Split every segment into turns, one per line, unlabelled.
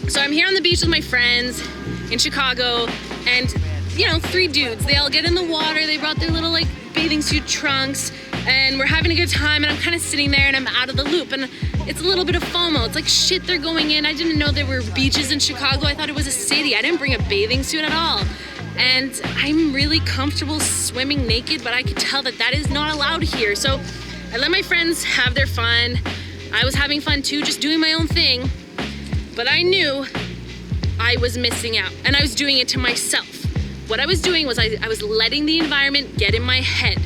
So I'm here on the beach with my friends in Chicago, and you know, 3 dudes, they all get in the water, they brought their little like bathing suit trunks, and we're having a good time, and I'm kind of sitting there and I'm out of the loop, and it's a little bit of FOMO. It's like, shit, they're going in. I didn't know there were beaches in Chicago. I thought it was a city. I didn't bring a bathing suit at all. And I'm really comfortable swimming naked, but I could tell that that is not allowed here. So I let my friends have their fun. I was having fun too, just doing my own thing. But I knew I was missing out, and I was doing it to myself. What I was doing was I was letting the environment get in my head.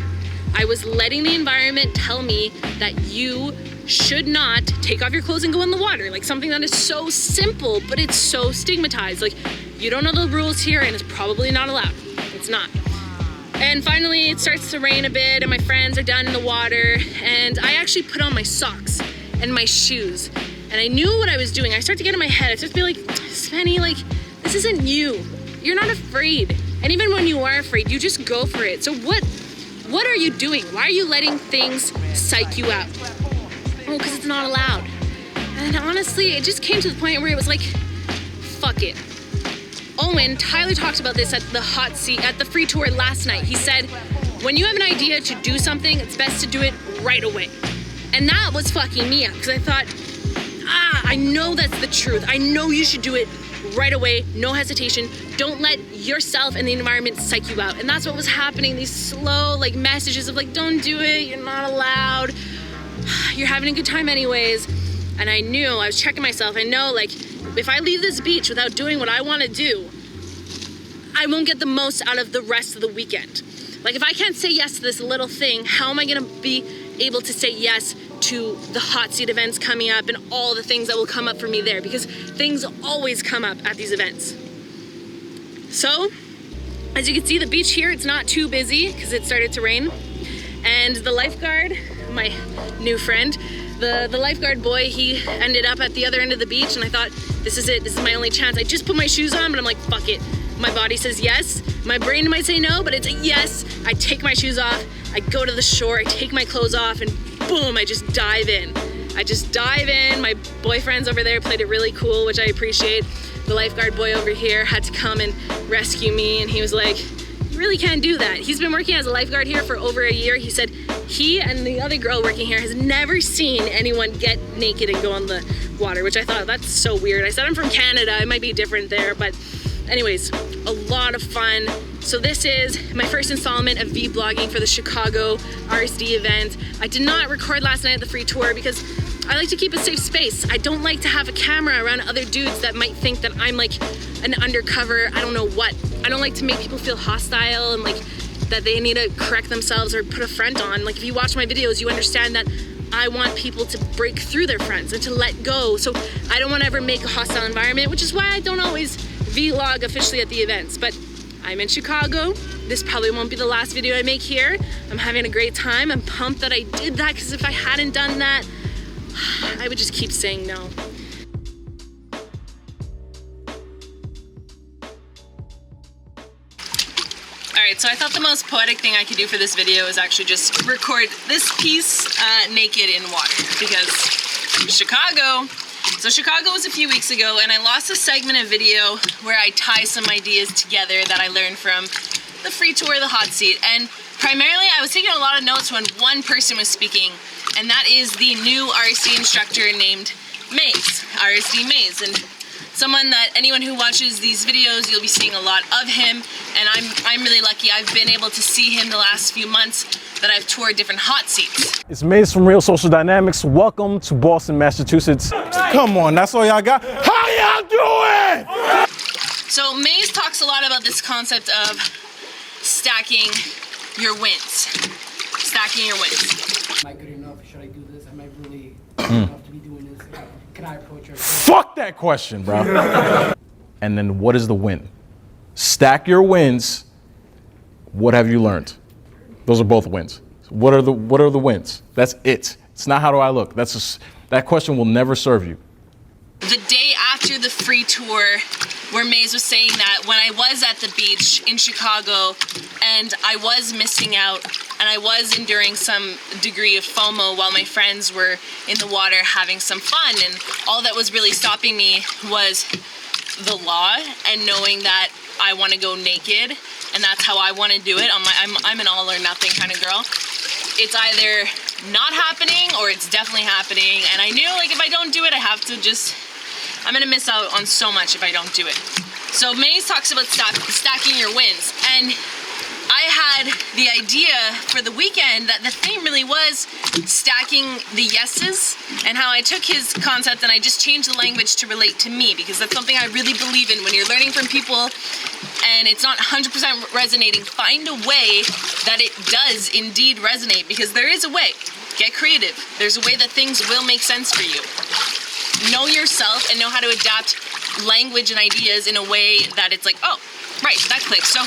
I was letting the environment tell me that you should not take off your clothes and go in the water. Like something that is so simple, but it's so stigmatized. Like, you don't know the rules here and it's probably not allowed. It's not. And finally it starts to rain a bit and my friends are down in the water, and I actually put on my socks and my shoes. And I knew what I was doing. I started to get in my head. I started to be like, Spenny, like, this isn't you. You're not afraid. And even when you are afraid, you just go for it. So what are you doing? Why are you letting things psych you out? Oh, because it's not allowed. And honestly, it just came to the point where it was like, fuck it. Owen, Tyler talked about this at the hot seat, at the free tour last night. He said, when you have an idea to do something, it's best to do it right away. And that was fucking me up, because I thought, I know that's the truth. I know you should do it right away, no hesitation. Don't let yourself and the environment psych you out. And that's what was happening, these slow like messages of like, don't do it, you're not allowed. You're having a good time anyways. And I knew, I was checking myself, I know like, if I leave this beach without doing what I wanna do, I won't get the most out of the rest of the weekend. Like if I can't say yes to this little thing, how am I gonna be able to say yes to the hot seat events coming up and all the things that will come up for me there? Because things always come up at these events. So, as you can see, the beach here, it's not too busy because it started to rain. And the lifeguard, my new friend, the lifeguard boy, he ended up at the other end of the beach, and I thought, this is it, this is my only chance. I just put my shoes on, but I'm like, fuck it. My body says yes. My brain might say no, but it's a yes. I take my shoes off, I go to the shore, I take my clothes off, and boom, I just dive in. I just dive in. My boyfriends over there played it really cool, which I appreciate. The lifeguard boy over here had to come and rescue me, and he was like, you really can't do that. He's been working as a lifeguard here for over a year. He said he and the other girl working here has never seen anyone get naked and go on the water, which I thought, that's so weird. I said I'm from Canada, it might be different there, but anyways, a lot of fun. So this is my first installment of vlogging for the Chicago RSD event. I did not record last night at the free tour because I like to keep a safe space. I don't like to have a camera around other dudes that might think that I'm like an undercover, I don't know what. I don't like to make people feel hostile and like that they need to correct themselves or put a front on. Like if you watch my videos, you understand that I want people to break through their friends and to let go. So I don't want to ever make a hostile environment, which is why I don't always vlog officially at the events. But I'm in Chicago. This probably won't be the last video I make here. I'm having a great time. I'm pumped that I did that, because if I hadn't done that, I would just keep saying no. Alright, so I thought the most poetic thing I could do for this video is actually just record this piece naked in water, because Chicago. So Chicago was a few weeks ago, and I lost a segment of video where I tie some ideas together that I learned from the free tour, the hot seat. And primarily I was taking a lot of notes when one person was speaking, and that is the new RSD instructor named Maze, RSD Maze. And someone that anyone who watches these videos, you'll be seeing a lot of him, and I'm really lucky. I've been able to see him the last few months that I've toured different hot seats.
It's Maze from Real Social Dynamics. Welcome to Boston, Massachusetts.
Come on, that's all y'all got? How y'all doing?
So Maze talks a lot about this concept of stacking your wins. Stacking your wins.
Am I good enough? Should I do this? Am I really good enough to be doing this? Can I approach her?
Fuck that question, bro. And then what is the win? Stack your wins. What have you learned? Those are both wins. What are the wins? That's it. It's not how do I look. That question will never serve you.
the day after the free tour, where Maze was saying that when I was at the beach in Chicago and I was missing out and I was enduring some degree of FOMO while my friends were in the water having some fun, and all that was really stopping me was the law and knowing that I want to go naked and that's how I want to do it. I'm an all or nothing kind of girl. It's either not happening or it's definitely happening, and I knew like if I don't do it, I'm gonna miss out on so much if I don't do it. So Maze talks about stacking your wins, and I had the idea for the weekend that the theme really was stacking the yeses, and how I took his concept and I just changed the language to relate to me, because that's something I really believe in. When you're learning from people and it's not 100% resonating, find a way that it does indeed resonate, because there is a way. Get creative. There's a way that things will make sense for you. Know yourself and know how to adapt language and ideas in a way that it's like, oh, right, that clicks. So,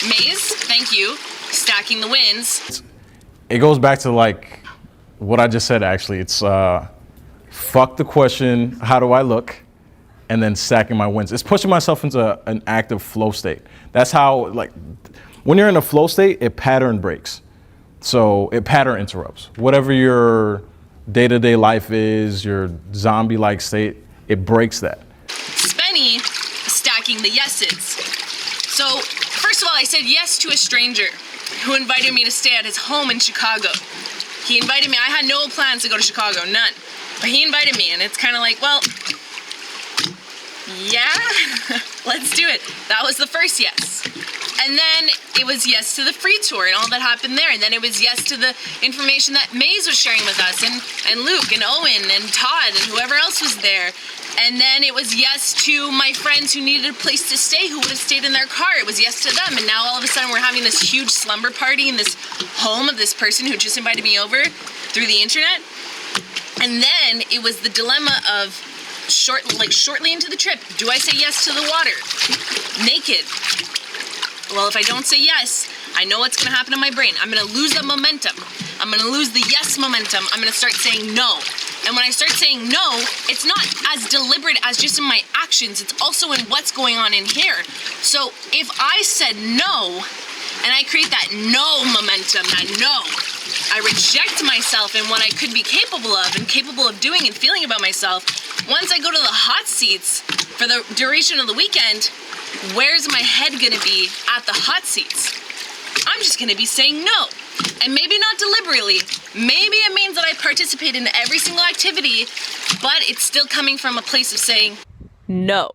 Maze, thank you. Stacking the wins.
It goes back to like what I just said, actually. It's fuck the question, how do I look? And then stacking my wins. It's pushing myself into an active flow state. That's how, like, when you're in a flow state, it pattern breaks. So it pattern interrupts. Whatever your day-to-day life is, your zombie-like state, it breaks that.
Spenny, stacking the yeses. So, first of all, I said yes to a stranger who invited me to stay at his home in Chicago. He invited me. I had no plans to go to Chicago, none. But he invited me, and it's kind of like, well, yeah, let's do it. That was the first yes. And then it was yes to the free tour and all that happened there. And then it was yes to the information that Maze was sharing with us, and Luke and Owen and Todd and whoever else was there. And then it was yes to my friends who needed a place to stay, who would have stayed in their car. It was yes to them. And now all of a sudden we're having this huge slumber party in this home of this person who just invited me over through the internet. And then it was the dilemma of shortly into the trip, do I say yes to the water? Naked. Well, if I don't say yes, I know what's gonna happen in my brain. I'm gonna lose that momentum. I'm gonna lose the yes momentum. I'm gonna start saying no. And when I start saying no, it's not as deliberate as just in my actions, it's also in what's going on in here. So if I said no, and I create that no momentum, that no, I reject myself and what I could be capable of and capable of doing and feeling about myself. Once I go to the hot seats for the duration of the weekend, where's my head gonna be at the hot seats? I'm just gonna be saying no. And maybe not deliberately. Maybe it means that I participate in every single activity, but it's still coming from a place of saying no.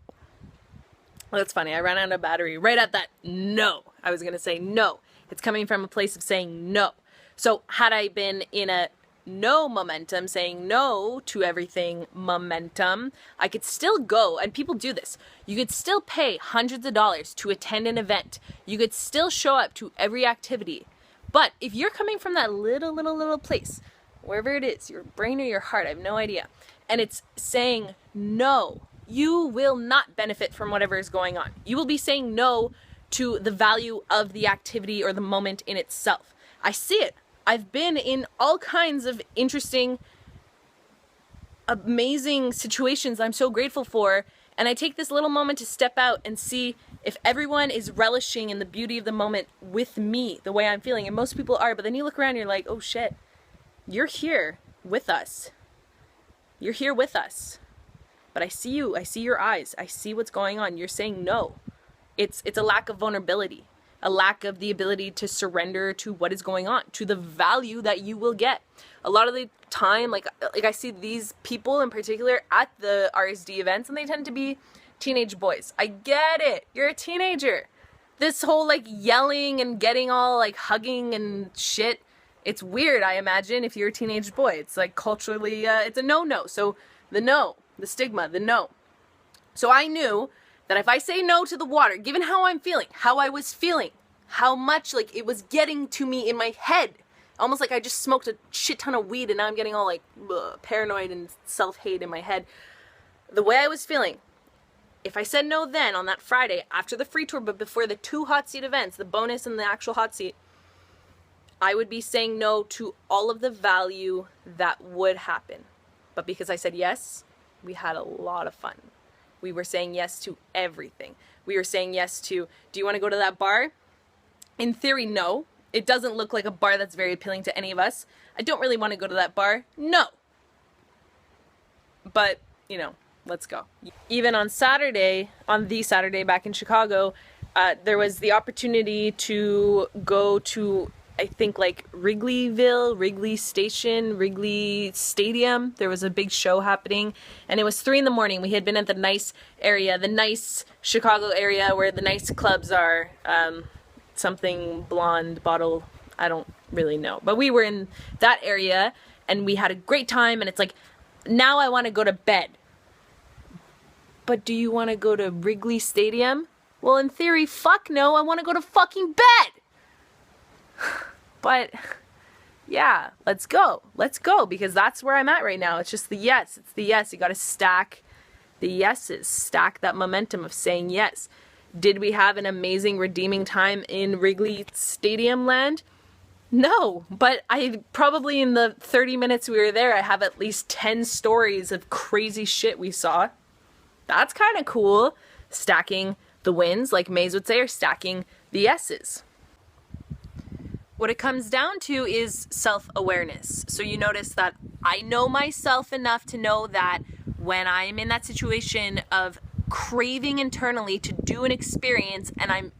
That's funny, I ran out of battery right at that no. I was gonna say no. It's coming from a place of saying no. So had I been in a no momentum, saying no to everything momentum, I could still go, and people do this. You could still pay hundreds of dollars to attend an event. You could still show up to every activity. But if you're coming from that little place, wherever it is, your brain or your heart, I have no idea, and it's saying no, you will not benefit from whatever is going on. You will be saying no to the value of the activity or the moment in itself. I see it. I've been in all kinds of interesting, amazing situations I'm so grateful for, and I take this little moment to step out and see if everyone is relishing in the beauty of the moment with me, the way I'm feeling, and most people are, but then you look around and you're like, oh shit, you're here with us. You're here with us. But I see you, I see your eyes, I see what's going on. You're saying no. It's a lack of vulnerability. A lack of the ability to surrender to what is going on, to the value that you will get. A lot of the time, like I see these people in particular at the RSD events, and they tend to be teenage boys. I get it. You're a teenager. This whole like yelling and getting all like hugging and shit, it's weird, I imagine, if you're a teenage boy. It's like culturally, it's a no-no. So the no, the stigma, the no. So I knew that if I say no to the water, given how I'm feeling, how I was feeling, how much like it was getting to me in my head, almost like I just smoked a shit ton of weed and now I'm getting all like paranoid and self-hate in my head. The way I was feeling, if I said no then on that Friday after the free tour, but before the 2 hot seat events, the bonus and the actual hot seat, I would be saying no to all of the value that would happen. But because I said yes,
We had a lot of fun. We were saying yes to everything. We were saying yes to, do you want to go to that bar? In theory, no. It doesn't look like a bar that's very appealing to any of us. I don't really want to go to that bar. No. But, you know, let's go. Even on Saturday, on the Saturday back in Chicago, there was the opportunity to go to, I think, like Wrigleyville, Wrigley Station, Wrigley Stadium. There was a big show happening, and it was 3 a.m. We had been at the nice area, the nice Chicago area where the nice clubs are. Something blonde bottle, I don't really know. But we were in that area, and we had a great time, and it's like, now I want to go to bed. But do you want to go to Wrigley Stadium? Well, in theory, fuck no, I want to go to fucking bed! But, yeah, let's go. Let's go, because that's where I'm at right now. It's just the yes. It's the yes. You gotta stack the yeses. Stack that momentum of saying yes. Did we have an amazing, redeeming time in Wrigley Stadium land? No, but I probably in the 30 minutes we were there, I have at least 10 stories of crazy shit we saw. That's kind of cool. Stacking the wins, like Maze would say, or stacking the yeses. What it comes down to is self-awareness. So you notice that I know myself enough to know that when I'm in that situation of craving internally to do an experience and I'm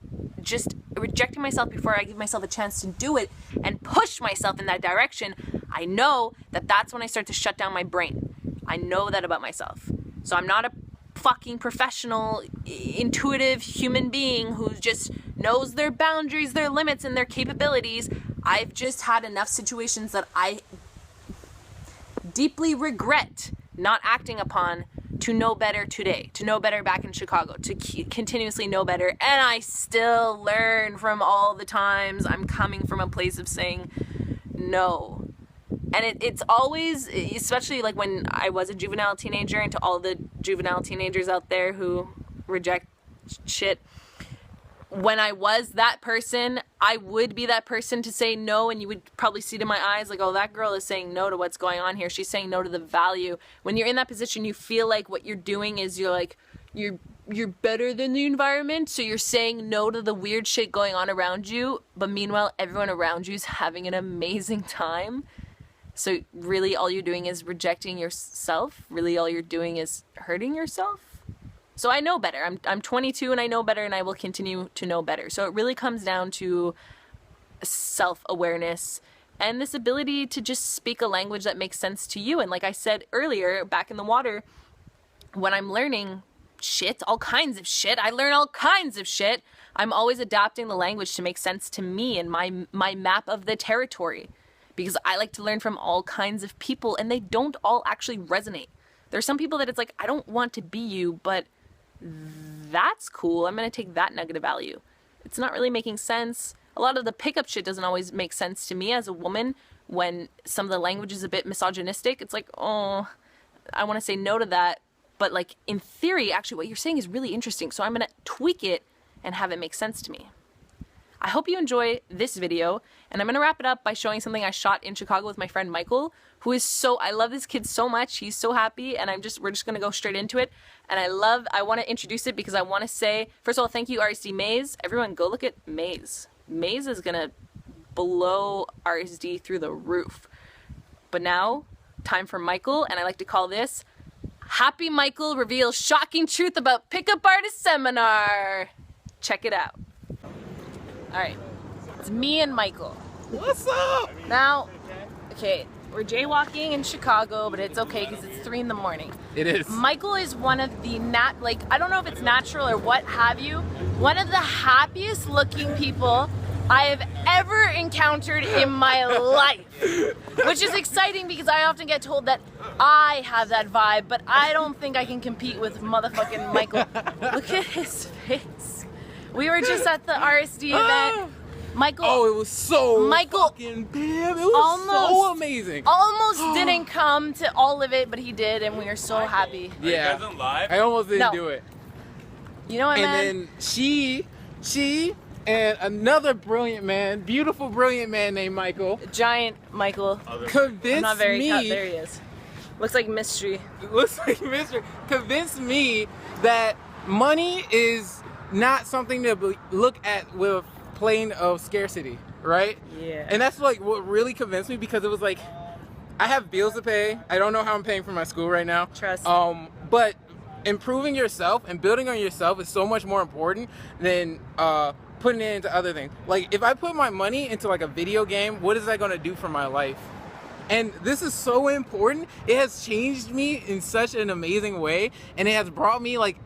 just rejecting myself before I give myself a chance to do it and push myself in that direction, I know that that's when I start to shut down my brain. I know that about myself. So I'm not a fucking professional, intuitive human being who just knows their boundaries, their limits, and their capabilities. I've just had enough situations that I deeply regret not acting upon to know better today, to know better back in Chicago, to continuously know better. And I still learn from all the times I'm coming from a place of saying no. And it's always, especially like when I was a juvenile teenager, and to all the juvenile teenagers out there who reject shit, when I was that person, I would be that person to say no, and you would probably see to my eyes like, oh, that girl is saying no to what's going on here. She's saying no to the value. When you're in that position, you feel like what you're doing is you're better than the environment, so you're saying no to the weird shit going on around you, but meanwhile, everyone around you is having an amazing time. So really all you're doing is rejecting yourself. Really all you're doing is hurting yourself. So I know better. I'm 22 and I know better, and I will continue to know better. So it really comes down to self-awareness and this ability to just speak a language that makes sense to you. And like I said earlier, back in the water, when I'm learning shit, all kinds of shit, I learn all kinds of shit, I'm always adapting the language to make sense to me and my map of the territory. Because I like to learn from all kinds of people, and they don't all actually resonate. There's some people that it's like, I don't want to be you, but that's cool. I'm going to take that nugget of value. It's not really making sense. A lot of the pickup shit doesn't always make sense to me as a woman. When some of the language is a bit misogynistic, it's like, oh, I want to say no to that. But like in theory, actually what you're saying is really interesting. So I'm going to tweak it and have it make sense to me. I hope you enjoy this video, and I'm going to wrap it up by showing something I shot in Chicago with my friend Michael, who is I love this kid so much. He's so happy, and we're just going to go straight into it. And I want to introduce it because I want to say, first of all, thank you RSD Maze. Everyone go look at Maze. Maze is going to blow RSD through the roof. But now, time for Michael, and I like to call this Happy Michael Reveals Shocking Truth About Pickup Artist Seminar. Check it out. All right, it's me and Michael.
What's up?
Now, okay, we're jaywalking in Chicago, but it's okay because it's 3 a.m.
It is.
Michael is one of the I don't know if it's natural or what have you, one of the happiest looking people I have ever encountered in my life. Which is exciting because I often get told that I have that vibe, but I don't think I can compete with motherfucking Michael. Look at his face. We were just at the RSD event. Michael.
Oh, it was so
Michael
fucking damn. It was so amazing.
Almost didn't come to all of it, but he did, and we are so happy.
Yeah. I almost didn't do it.
You know what, man?
And then she and another brilliant man, beautiful brilliant man named Michael.
Giant Michael.
Convinced
I'm not very
me.
There he is. Looks like mystery.
It looks like mystery. Convinced me that money is not something to look at with plane of scarcity, right?
Yeah.
And that's like what really convinced me, because it was like, I have bills to pay. I don't know how I'm paying for my school right now.
Trust.
But improving yourself and building on yourself is so much more important than putting it into other things. Like, if I put my money into like a video game, what is that going to do for my life? And this is so important. It has changed me in such an amazing way, and it has brought me like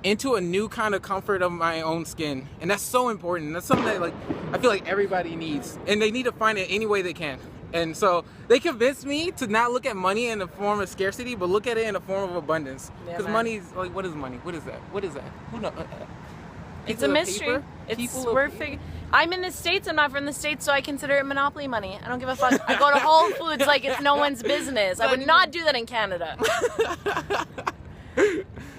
into a new kind of comfort of my own skin. And that's so important. That's something that like I feel like everybody needs, and they need to find it any way they can. And so they convinced me to not look at money in the form of scarcity, but look at it in the form of abundance.
Yeah,
Because
man.
money's like, what is money? What is that? What is that? Who knows?
It's a mystery. I'm in the States. I'm not from the States, so I consider it monopoly money. I don't give a fuck. I go to Whole Foods like it's no one's business. I would not do that in Canada. All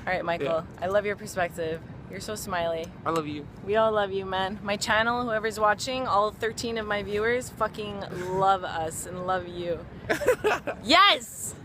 right, Michael.
Yeah.
I love your perspective. You're so smiley.
I love you.
We all love you, man. My channel, whoever's watching, all 13 of my viewers fucking love us and love you. Yes!